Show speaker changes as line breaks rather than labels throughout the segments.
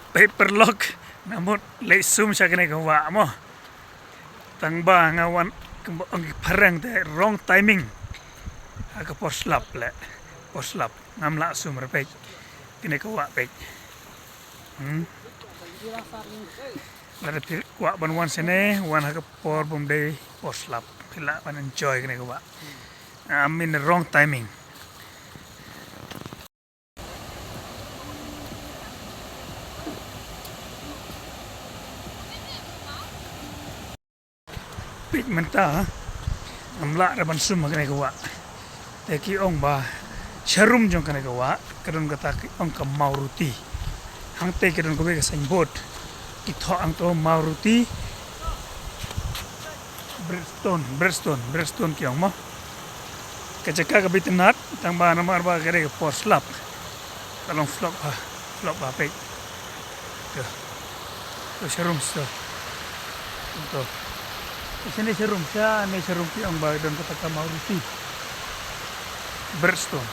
paper lock namun lay zoom siya kini gawa mo tangba ngawan ang parang te wrong timing aga poslap ngamla zoom repek kini gawa pek Lada kuat ban wan sene wan haga por bum day poslap pila ban enjoy kini gawa I'm in the wrong timing. Pigmenta amla da ban sum kene gawa teki ong ba sharum jong kene gawa kadon kata ong ka mauruti hang te kadon ko be signboard ito ang to mauruti Bridgestone ki ong mo kacaka ka bitinat tang ba namar ba kere poslap kalong flop ba pe to sharum sto to sini sharum siya ni sharum ki ang ba don kata mauruti Bridgestone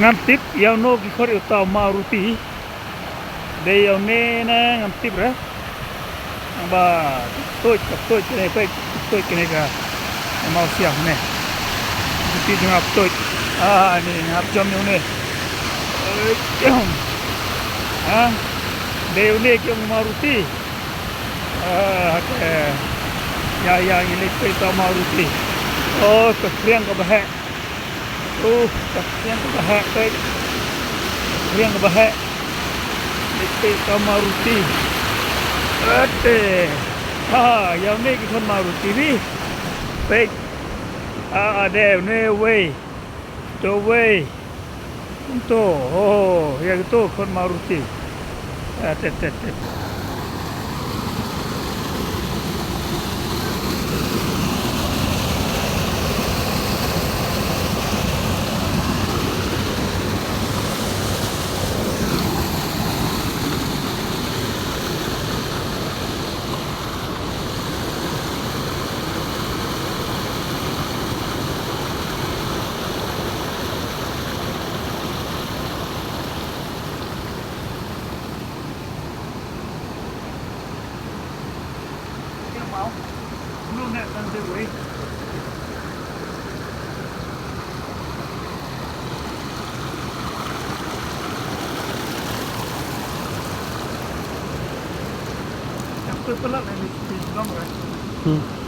ngantip yaw no ki khori uta mauruti de yaw ne na ngantip ra ang ba tôi kene pe tôi kene ka mau siang ne di ngap tôi ni ngap jom yo ne de yaw ne ki mauruti ya ini kita mauruti oh kesian ke bahak kesian ke bahak kesian ke bahak kita mauruti yang ni kita mauruti ni baik ada ni way the way untuk yang itu kon mauruti belum nak sampai way yang tu pelak ni long right